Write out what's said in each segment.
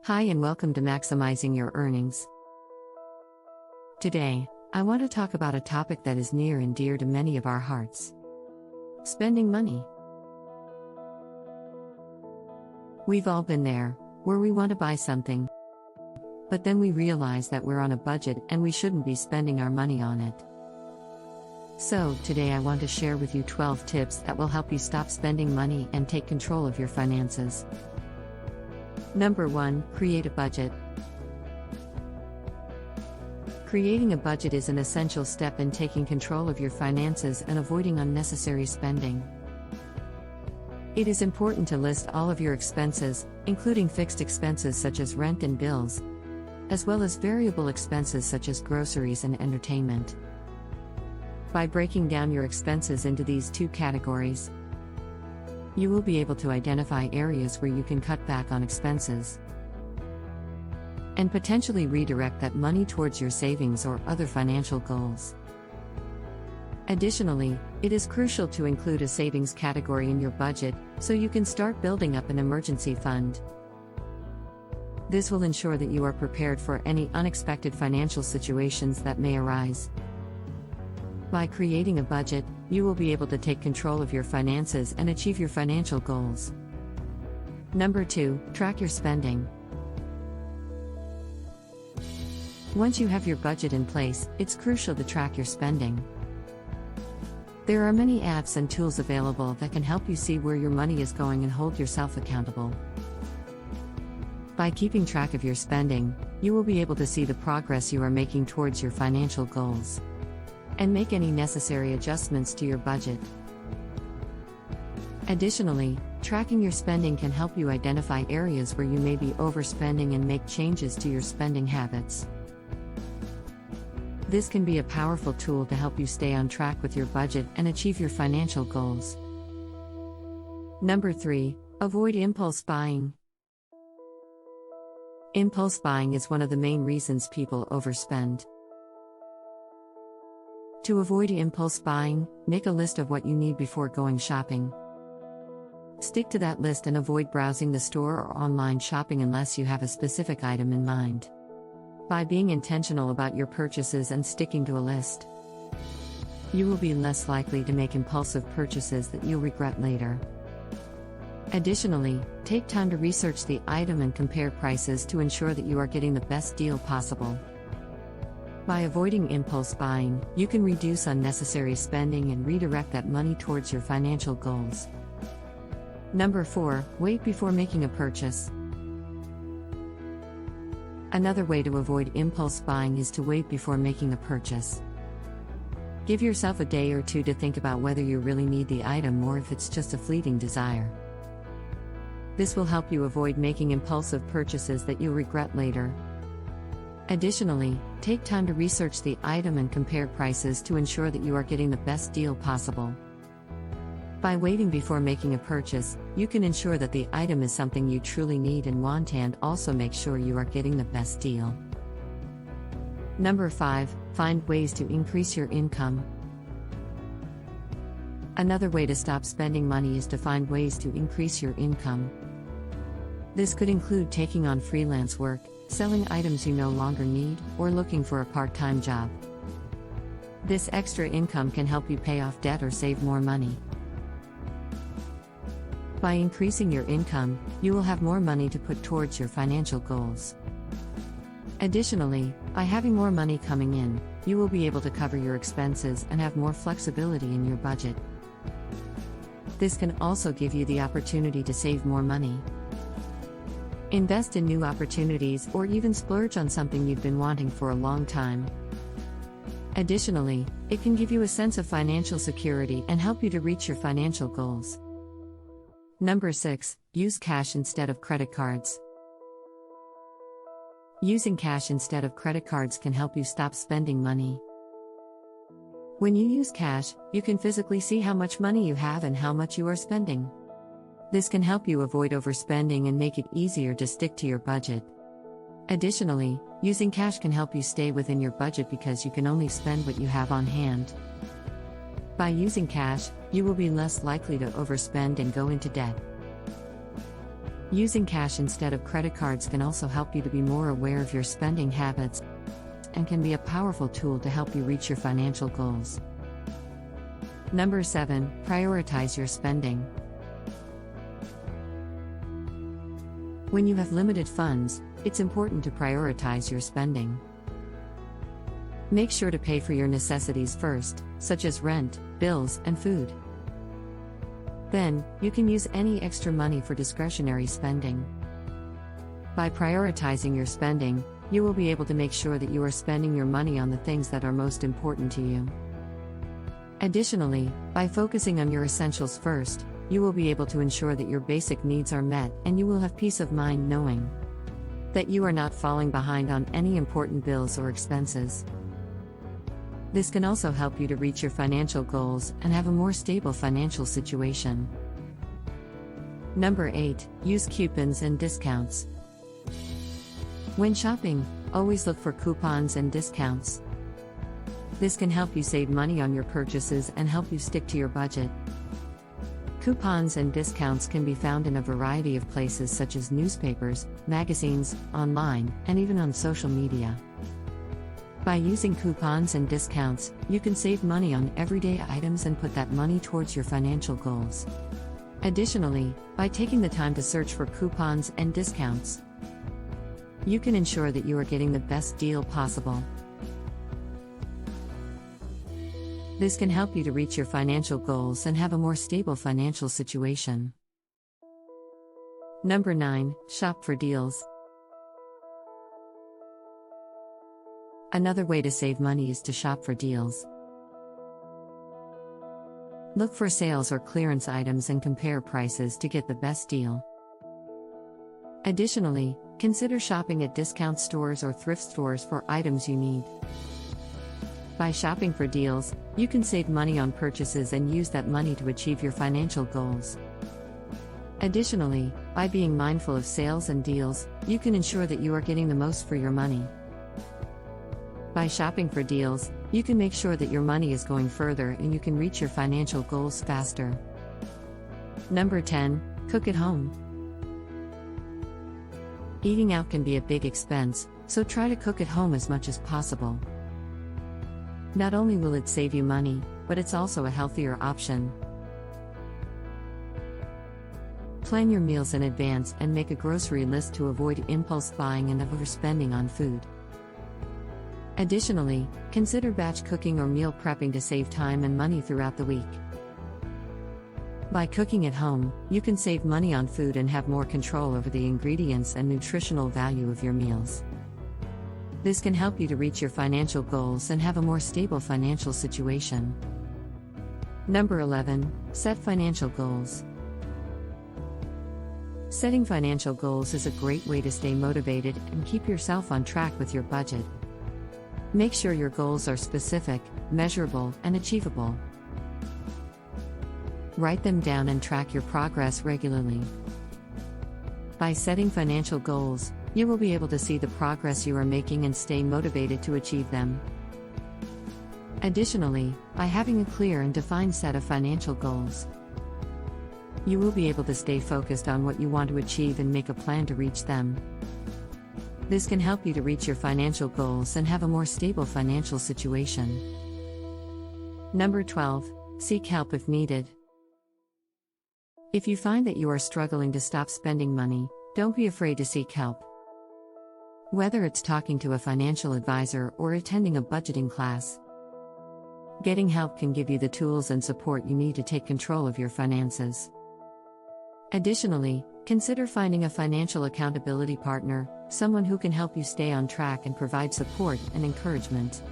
Hi and welcome to Maximizing Your Earnings. Today, I want to talk about a topic that is near and dear to many of our hearts: spending money. We've all been there, where we want to buy something, but then we realize that we're on a budget and we shouldn't be spending our money on it. So, today I want to share with you 12 tips that will help you stop spending money and take control of your finances. Number 1, create a budget. Creating a budget is an essential step in taking control of your finances and avoiding unnecessary spending. It is important to list all of your expenses, including fixed expenses such as rent and bills, as well as variable expenses such as groceries and entertainment. By breaking down your expenses into these two categories, you will be able to identify areas where you can cut back on expenses and potentially redirect that money towards your savings or other financial goals. Additionally, it is crucial to include a savings category in your budget so you can start building up an emergency fund. This will ensure that you are prepared for any unexpected financial situations that may arise. By creating a budget, you will be able to take control of your finances and achieve your financial goals. Number 2, track your spending. Once you have your budget in place, it's crucial to track your spending. There are many apps and tools available that can help you see where your money is going and hold yourself accountable. By keeping track of your spending, you will be able to see the progress you are making towards your financial goals and make any necessary adjustments to your budget. Additionally, tracking your spending can help you identify areas where you may be overspending and make changes to your spending habits. This can be a powerful tool to help you stay on track with your budget and achieve your financial goals. Number 3, avoid impulse buying. Impulse buying is one of the main reasons people overspend. To avoid impulse buying, make a list of what you need before going shopping. Stick to that list and avoid browsing the store or online shopping unless you have a specific item in mind. By being intentional about your purchases and sticking to a list, you will be less likely to make impulsive purchases that you'll regret later. Additionally, take time to research the item and compare prices to ensure that you are getting the best deal possible. By avoiding impulse buying, you can reduce unnecessary spending and redirect that money towards your financial goals. Number 4, wait before making a purchase. Another way to avoid impulse buying is to wait before making a purchase. Give yourself a day or two to think about whether you really need the item or if it's just a fleeting desire. This will help you avoid making impulsive purchases that you'll regret later. Additionally, take time to research the item and compare prices to ensure that you are getting the best deal possible. By waiting before making a purchase, you can ensure that the item is something you truly need and want, and also make sure you are getting the best deal. Number 5, find ways to increase your income. Another way to stop spending money is to find ways to increase your income. This could include taking on freelance work, selling items you no longer need, or looking for a part-time job. This extra income can help you pay off debt or save more money. By increasing your income, you will have more money to put towards your financial goals. Additionally, by having more money coming in, you will be able to cover your expenses and have more flexibility in your budget. This can also give you the opportunity to save more money, invest in new opportunities, or even splurge on something you've been wanting for a long time. Additionally, it can give you a sense of financial security and help you to reach your financial goals. Number 6, use cash instead of credit cards. Using cash instead of credit cards can help you stop spending money. When you use cash, you can physically see how much money you have and how much you are spending. This can help you avoid overspending and make it easier to stick to your budget. Additionally, using cash can help you stay within your budget because you can only spend what you have on hand. By using cash, you will be less likely to overspend and go into debt. Using cash instead of credit cards can also help you to be more aware of your spending habits and can be a powerful tool to help you reach your financial goals. Number 7, prioritize your spending. When you have limited funds, it's important to prioritize your spending. Make sure to pay for your necessities first, such as rent, bills, and food. Then, you can use any extra money for discretionary spending. By prioritizing your spending, you will be able to make sure that you are spending your money on the things that are most important to you. Additionally, by focusing on your essentials first, you will be able to ensure that your basic needs are met and you will have peace of mind knowing that you are not falling behind on any important bills or expenses. This can also help you to reach your financial goals and have a more stable financial situation. Number 8, use coupons and discounts. When shopping, always look for coupons and discounts. This can help you save money on your purchases and help you stick to your budget. Coupons and discounts can be found in a variety of places such as newspapers, magazines, online, and even on social media. By using coupons and discounts, you can save money on everyday items and put that money towards your financial goals. Additionally, by taking the time to search for coupons and discounts, you can ensure that you are getting the best deal possible. This can help you to reach your financial goals and have a more stable financial situation. Number 9, shop for deals. Another way to save money is to shop for deals. Look for sales or clearance items and compare prices to get the best deal. Additionally, consider shopping at discount stores or thrift stores for items you need. By shopping for deals, you can save money on purchases and use that money to achieve your financial goals. Additionally, by being mindful of sales and deals, you can ensure that you are getting the most for your money. By shopping for deals, you can make sure that your money is going further and you can reach your financial goals faster. Number 10, cook at home. Eating out can be a big expense, so try to cook at home as much as possible. Not only will it save you money, but it's also a healthier option. Plan your meals in advance and make a grocery list to avoid impulse buying and overspending on food. Additionally, consider batch cooking or meal prepping to save time and money throughout the week. By cooking at home, you can save money on food and have more control over the ingredients and nutritional value of your meals. This can help you to reach your financial goals and have a more stable financial situation. Number 11, set financial goals. Setting financial goals is a great way to stay motivated and keep yourself on track with your budget. Make sure your goals are specific, measurable, and achievable. Write them down and track your progress regularly. By setting financial goals, you will be able to see the progress you are making and stay motivated to achieve them. Additionally, by having a clear and defined set of financial goals, you will be able to stay focused on what you want to achieve and make a plan to reach them. This can help you to reach your financial goals and have a more stable financial situation. Number 12, seek help if needed. If you find that you are struggling to stop spending money, don't be afraid to seek help. Whether it's talking to a financial advisor or attending a budgeting class, getting help can give you the tools and support you need to take control of your finances. Additionally, consider finding a financial accountability partner, someone who can help you stay on track and provide support and encouragement.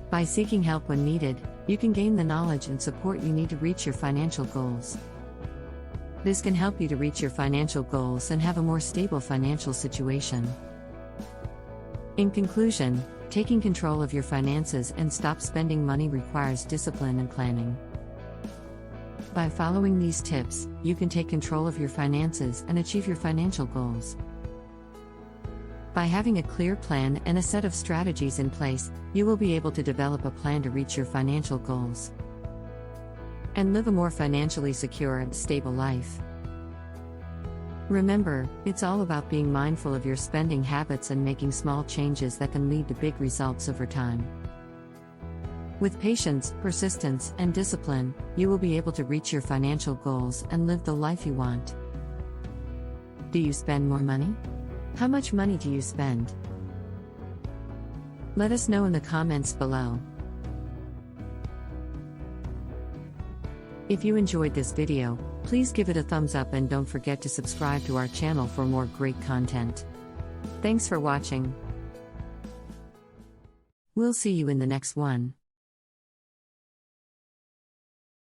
By seeking help when needed, you can gain the knowledge and support you need to reach your financial goals. This can help you to reach your financial goals and have a more stable financial situation. In conclusion, taking control of your finances and stop spending money requires discipline and planning. By following these tips, you can take control of your finances and achieve your financial goals. By having a clear plan and a set of strategies in place, you will be able to develop a plan to reach your financial goals and live a more financially secure and stable life. Remember, it's all about being mindful of your spending habits and making small changes that can lead to big results over time. With patience, persistence, and discipline, you will be able to reach your financial goals and live the life you want. Do you spend more money? How much money do you spend? Let us know in the comments below. If you enjoyed this video, please give it a thumbs up and don't forget to subscribe to our channel for more great content. Thanks for watching. We'll see you in the next one.